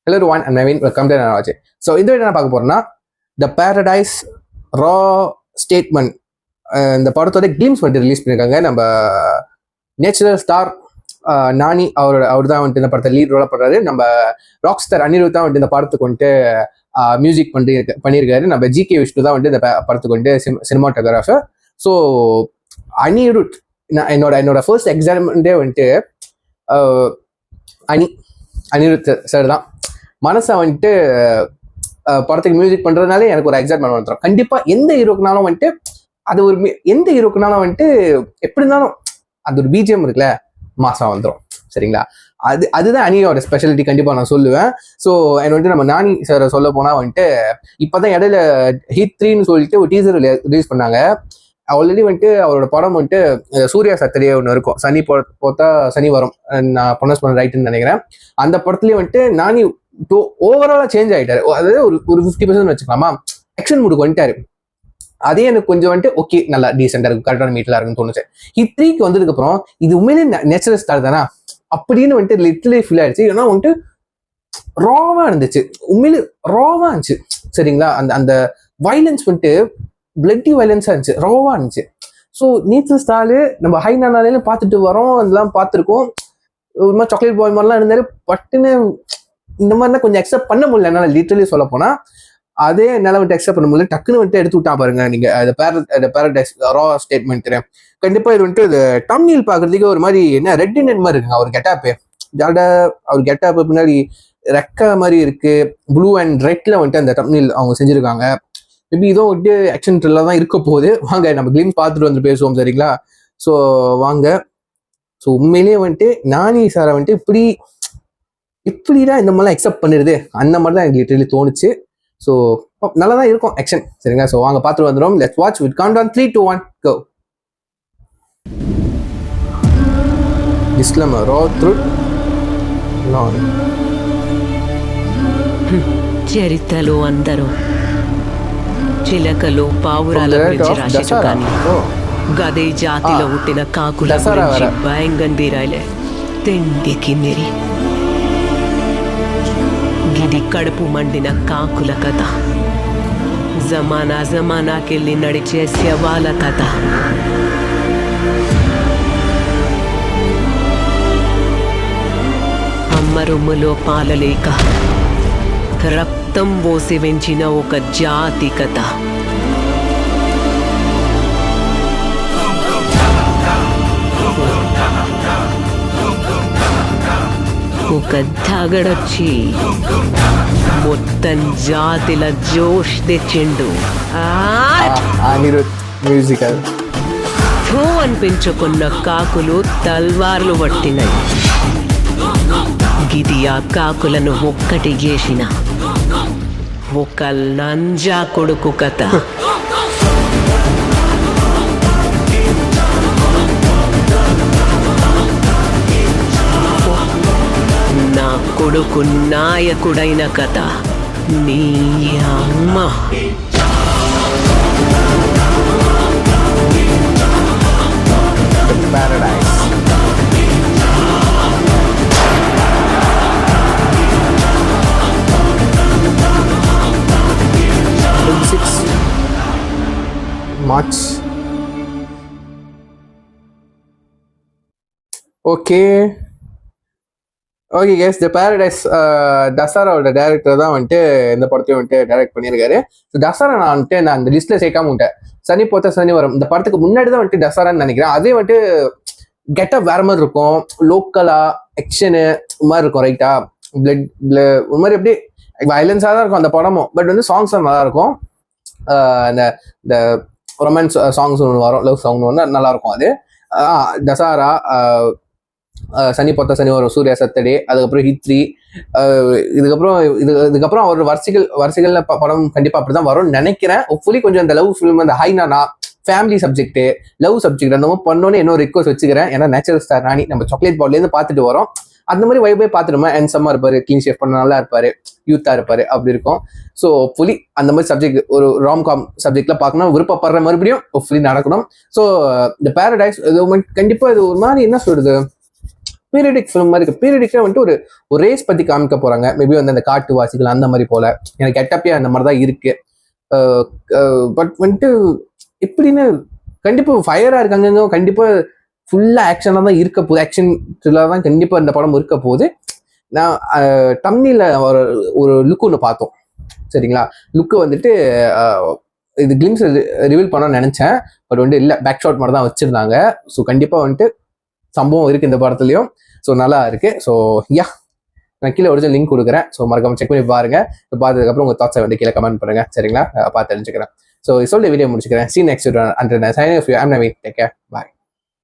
Hello everyone, I'm Naveen. Welcome to another watch. So இந்த video என்ன பார்க்க போறோம்னா த பேரடைஸ் ரா ஸ்டேட்மெண்ட் இந்த படத்தோட கிளிம்ஸ் வந்துட்டு ரிலீஸ் பண்ணியிருக்காங்க. நம்ம நேச்சுரல் ஸ்டார் நானி அவர் தான் வந்துட்டு இந்த படத்தை லீட் ரோலாக பண்ணுறாரு. நம்ம ராக் ஸ்டார் அனிருத் தான் வந்துட்டு இந்த படத்துக்கு வந்துட்டு மியூசிக் பண்ணியிருக்காரு. நம்ம ஜிகே விஷ்ணு தான் வந்துட்டு இந்த படத்துக்கு வந்துட்டு சினிமாட்டோகிராஃபர். ஸோ அனிருத் என்னோட ஃபர்ஸ்ட் எக்ஸாம்பிளே வந்துட்டு அனிருத் சார் தான். மனசை வந்துட்டு படத்துக்கு மியூசிக் பண்றதுனாலே எனக்கு ஒரு எக்ஸைட்மெண்ட் வந்துடும். கண்டிப்பா எந்த ஹீரோக்குனாலும் வந்துட்டு அது ஒரு எந்த ஹீரோக்குனாலும் வந்துட்டு எப்படி இருந்தாலும் அது ஒரு பிஜிஎம் இருக்குல்ல, மாசம் வந்துடும். சரிங்களா? அதுதான் அனியோட ஸ்பெஷாலிட்டி கண்டிப்பா நான் சொல்லுவேன். ஸோ வந்துட்டு நம்ம நானி சார் சொல்ல போனா வந்துட்டு இப்பதான் இடையில ஹிட் 3ன்னு சொல்லிட்டு ஒரு டீசர் ரிலீஸ் பண்ணாங்க. ஆல்ரெடி வந்துட்டு அவரோட படம் வந்துட்டு சூர்யா சத்தரியே ஒன்று இருக்கும், சனி போத்தா சனி வரும், நான் ப்ரொனவுன்ஸ் பண்ண ரைட்டுன்னு நினைக்கிறேன். அந்த படத்துலயே வந்துட்டு நானி ஓவராலா சேஞ்ச் ஆயிட்டாரு. அதாவது ஒரு 50% வச்சுக்கலாமா, ஆக்ஷன் மூடுக்கு வந்துட்டாரு. அதே எனக்கு கொஞ்சம் வந்துட்டு ஓகே, நல்லா டீசெண்டா இருக்கு, கரெக்டான மீட்டலா இருக்குன்னு தோணுச்சு. ஹிட் 3க்கு வந்ததுக்கு அப்புறம் இது உண்மையிலே நேச்சுரல் ஸ்டார் தானா அப்படின்னு வந்துட்டு லிட்டரலி ஃபீல் ஆயிடுச்சு. ஏன்னா வந்துட்டு ராவா இருந்துச்சு, உண்மையிலே ராவா இருந்துச்சு. சரிங்களா? அந்த வைலன்ஸ் வந்துட்டு பிளட்டி வைலன்ஸா இருந்துச்சு, ராவா இருந்துச்சு. ஸோ நேச்சுரல் ஸ்டாரு நம்ம ஹை நானாலே பார்த்துட்டு வரோம், அதெல்லாம் பார்த்துருக்கோம். ஒரு மாதிரி சாக்லேட் பாய் மாதிரிலாம் இருந்தாரு. பட்டுன்னு இந்த மாதிரிலாம் கொஞ்சம் அக்செப்ட் பண்ண முடியல என்னால். லிட்டரலி சொல்ல போனா அதே என்னால் வந்துட்டு அக்செப்ட் பண்ண முடியல. டக்குன்னு வந்துட்டு எடுத்து விட்டா பாருங்க நீங்க பேரடைஸ் ரா ஸ்டேட்மெண்ட். கண்டிப்பா இது வந்துட்டு இது தம்ப்நெயில் பாக்குறதுக்கு ஒரு மாதிரி என்ன ரெட் இண்டியன் மாதிரி இருக்குங்க அவர் கெட்டாப்பு. அவர் கெட்டாப்பு பின்னாடி ரெக்க மாதிரி இருக்கு, ப்ளூ அண்ட் ரெட்ல வந்துட்டு அந்த தம்ப்நெயில் அவங்க செஞ்சிருக்காங்க. மேபி இதோ வந்துட்டு ஆக்ஷன் த்ரில்லர் தான் இருக்க போகுது. வாங்க நம்ம கிளிம்ஸ் பார்த்துட்டு வந்து பேசுவோம். சரிங்களா? ஸோ வாங்க. ஸோ உண்மையிலேயே வந்துட்டு நானி சாரை வந்துட்டு இப்படிதான் இந்த மாதிரிலாம் அக்செப்ட் பண்ணிடுது அந்த மாதிரி தான் எனக்கு லிட்டரலி தோணுச்சு. ஸோ நல்லா தான் இருக்கும் ஆக்ஷன். சரிங்களா? ஸோ வாங்க பார்த்துட்டு வந்துடும். Let's watch with count on 3, 2, 1 go. Disclaimer, raw truth. చరిత్రలో అందరూ చిలకలు పావురాల గురించి రాసేటు కానీ గదే జాతిలో పుట్టిన కాకుల గురించి భయంగంభీరాయిలే తిండికి మెరి. గిది కడుపు మండిన కాకుల కథ, జమానాకెళ్ళి నడిచే శవాల కథ. అమ్మ రొమ్ములో పాలలేక రక్తం పోసి వెంచిన ఒక జాతి కథ. ఒక దగడొచ్చి మొత్తం జాతిల జోష్ తెచ్చిండు. మ్యూజికల్ అనిపించుకున్న కాకులు తల్వార్లు పట్టినాయి. గిది ఆ కాకులను ఒక్కటి చేసిన ఒక లంజా కొడుకు కథ. నా కొడుకు నాయకుడైన కథ. నీ అమ్మ Paradise. March. Okay guys, the Paradise தசாராவோட டைரக்டர் தான் வந்துட்டு இந்த படத்தையும் வந்துட்டு டைரக்ட் பண்ணியிருக்காரு. ஸோ தசாரா நான் வந்துட்டு நான் அந்த லிஸ்ட்ல சேர்க்காம விட்டேன். சனி போத்த சனி வரும் இந்த படத்துக்கு முன்னாடி தான் வந்துட்டு தசாரான்னு நினைக்கிறேன். அதே வந்துட்டு கெட்டப் வேற மாதிரி இருக்கும், லோக்கலா ஆக்ஷனு மாதிரி இருக்கும். ரைட்டா? பிளட் ஒரு மாதிரி எப்படி வயலன்ஸாக தான் இருக்கும் அந்த படமும். பட் வந்து சாங்ஸ் நல்லா இருக்கும். இந்த ரொமான்ஸ் சாங்ஸ் ஒன்று வரும், லவ் சாங் ஒன்று நல்லா இருக்கும். அது தசாரா, சனி பொத்த சனி வரும், சூர்யா சத்தடே, அதுக்கப்புறம் ஹிட் 3, இதுக்கப்புறம் அவர் வரிசைகள்ல படம் கண்டிப்பா அப்படிதான் வரும்னு நினைக்கிறேன். ஹோப்ஃபுல்லி கொஞ்சம் அந்த லவ் ஃபிலிம், அந்த ஹைனானா ஃபேமிலி சப்ஜெக்ட், லவ் சப்ஜெக்ட் அந்த மாதிரி பண்ணோன்னு இன்னொரு ரிக்வஸ்ட் வச்சுக்கிறேன். ஏன்னா நேச்சுரல் ஸ்டார் நானி நம்ம சாக்லேட் பால்லேருந்து பார்த்துட்டு வரோம். அந்த மாதிரி வைபே பார்த்துருமா, ஹேண்ட்ஸமா இருப்பாரு, கிளீன் ஷேவ் பண்ண நல்லா இருப்பாரு, யூத்தா இருப்பாரு, அப்படி இருக்கும். ஸோ ஃபுல்லி அந்த மாதிரி சப்ஜெக்ட் ஒரு ராம்காம் சப்ஜெக்ட்ல பார்க்கணும் விருப்பப்படுற மறுபடியும் ஃபுல்லி நடக்கணும். ஸோ இந்த பேரடைஸ் கண்டிப்பா இது ஒரு மாதிரி என்ன சொல்றது, பீரியடிக் ஃபிலிம் மாதிரி இருக்கு. பீரியடிக்ல வந்துட்டு ஒரு ரேஸ் பத்தி காமிக்க போறாங்க. மேபி வந்து அந்த காட்டுவாசிகள் அந்த மாதிரி போல எனக்கு கெட்டப்பே அந்த மாதிரி தான் இருக்கு. பட் வந்துட்டு எப்படின்னு கண்டிப்பா ஃபயரா இருக்காங்க, கண்டிப்பா ஃபுல்லா ஆக்ஷனா தான் இருக்க போகுது, ஆக்ஷன் த்ரில்லர் தான் கண்டிப்பா இந்த படம் இருக்க போகுது. நான் தம்னில ஒரு லுக் ஒன்று பார்த்தோம் சரிங்களா. லுக்கு வந்துட்டு இது கிளிம்ஸ் ரிவீல் பண்ண நினைச்சேன், பட் வந்துட்டு இல்லை, பேக் ஷாட் மாதிரி தான் வச்சிருந்தாங்க. ஸோ கண்டிப்பா வந்துட்டு சம்பவம் இருக்கு இந்த படத்துலயும். ஸோ நல்லா இருக்கு. ஸோ யா, நான் கீழே ஒரிஜினல் லிங்க் கொடுக்குறேன். ஸோ மறக்காம செக் பண்ணி பாருங்க. பார்த்ததுக்கப்புறம் உங்க தாட்ஸை வந்து கீழே கமெண்ட் பண்ணுங்க சரிங்களா. பார்த்து தெரிஞ்சுக்கிறேன். ஸோ சொல்லி வீடியோ முடிச்சுக்கிறேன். See you next video. Until then, signing off. I'm Naveen. Take care. Bye.